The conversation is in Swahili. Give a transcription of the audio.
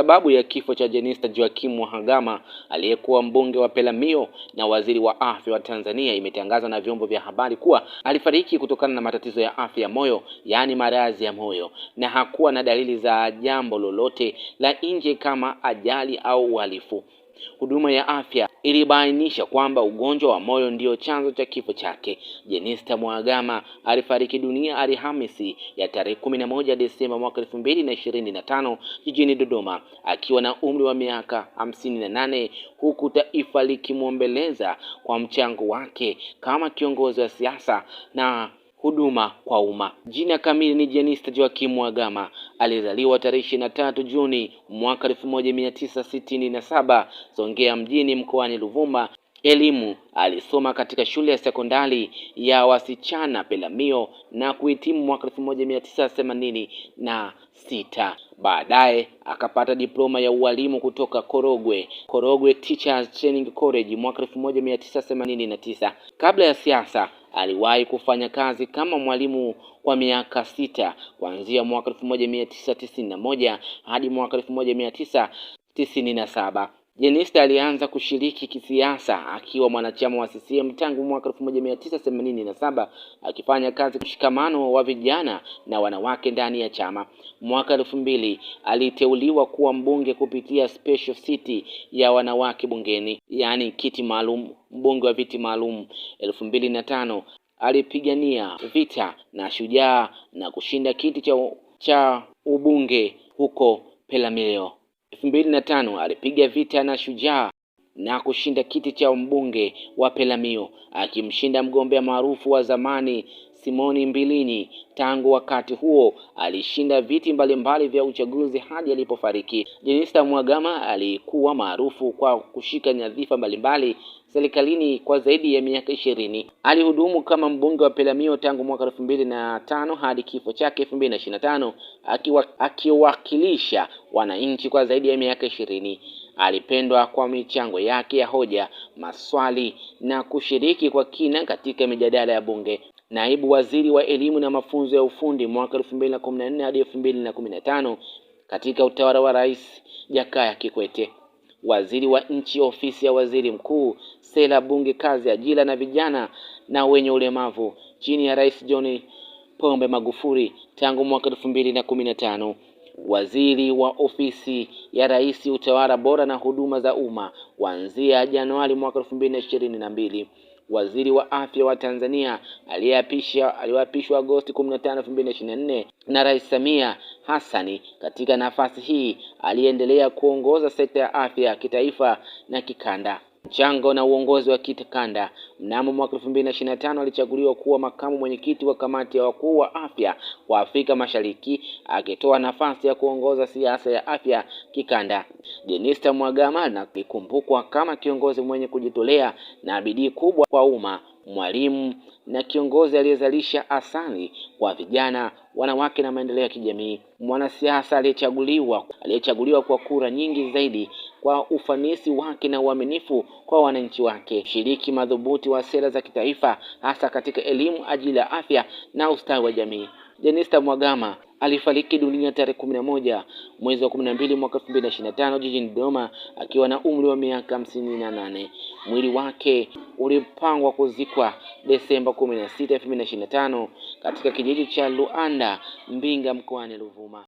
Sababu ya kifo cha Jenista Joakim Mhagama, aliyekuwa mbunge wa Peramiho na waziri wa afya wa Tanzania, imetangazwa na vyombo vya habari kuwa alifariki kutokana na matatizo ya afya ya moyo, yaani maradhi ya moyo, na hakuwa na dalili za jambo lolote la nje kama ajali au uhalifu. Huduma ya afya ilibainisha kwamba ugonjwa wa moyo ndio chanzo cha kifo chake. Jenista Mhagama alifariki dunia Alhamisi ya tarehe 11 Desemba mwaka 2025 jijini Dodoma akiwa na umri wa miaka 58, huku taifa likimwombeleza kwa mchango wake kama kiongozi wa siasa na huduma kwa umma. Jina kamili ni Jenista Joakim Mhagama. Alizaliwa tarehe 23 Juni mwaka 1967 Songea mjini mkoani Ruvuma. Elimu alisoma katika shule ya sekondari ya wasichana Peramiho na kuhitimu mwaka 1986. Baadaye akapata diploma ya ualimu kutoka Korogwe Teachers Training College mwaka 1989. Kabla ya siasa aliwahi kufanya kazi kama mwalimu kwa miaka 6 kuanzia mwaka 1991 hadi mwaka 1997. Jenista alianza kushiriki kisiasa akiwa mwanachama wa CCM tangu mwaka 1987, akifanya kazi kushikamano wa vijana na wanawake ndani ya chama. Mwaka 2000 aliteuliwa kuwa mbunge kupitia special seat ya wanawake bungeni, yaani kiti maalum, mbunge wa viti maalum. 2005 alipigania vita na Shujaa na kushinda kiti cha ubunge huko Peramiho. 2005 alipiga vita na Shujaa na kushinda kiti cha mbunge wa Peramiho, akimshinda mgombea maarufu wa zamani Simoni Mbilinyi. Tangu wakati huo alishinda viti mbalimbali vya uchaguzi hadi alipofariki. Jenista Mhagama alikuwa maarufu kwa kushika nyadhifa mbalimbali serikalini kwa zaidi ya miaka 20. Alihudumu kama mbunge wa Peramiho tangu mwaka 2005 hadi kifo chake 2025, akiwakilisha wananchi kwa zaidi ya miaka 20. Alipendwa kwa michango yake ya hoja, maswali na kushiriki kwa kina katika mijadala ya bunge. Naibu waziri wa elimu na mafunzo ya ufundi mwaka 2014 hadi 2015 katika utawala wa Rais Jakaya Kikwete. Waziri wa nchi ofisi ya waziri mkuu, sera, bunge, kazi, ajira na vijana na wenye ulemavu chini ya Rais John Pombe Magufuli tangu mwaka 2015. Waziri wa ofisi ya Rais, utawala bora na huduma za umma kuanzia Januari mwaka 2022. Waziri wa afya wa Tanzania aliyeapishwa Agosti 15, 2024 na Rais Samia Hassani. Katika nafasi hii aliendelea kuongoza sekta ya afya ya kitaifa na kikanda. Mchango na uongozi wa kikanda. Mnamo mwaka 2025 alichaguliwa kuwa makamu mwenyekiti wa kamati ya wakuu wa afya wa Afrika Mashariki, akitoa nafasi ya kuongoza siasa ya afya kikanda. Jenista Mhagama anakumbukwa kama kiongozi mwenye kujitolea na bidii kubwa kwa umma, mwalimu na kiongozi aliyezalisha asali kwa vijana, wanawake na maendeleo ya kijamii. Mwanasiasa aliyechaguliwa kwa kura nyingi zaidi kwa ufanisi wake na uaminifu kwa wananchi wake. Shiriki madhubuti wa sera za kitaifa, hasa katika elimu, ajira, afya na ustawi wa jamii. Jenista Mhagama alifariki dunia tarehe 11 mwezi wa 12 mwaka 2025 jijini Dodoma akiwa na umri wa miaka 58. Mwili wake ulipangwa kuzikwa Desemba 16, 2025 katika kijiji cha Luanda, Mbinga mkoani Ruvuma.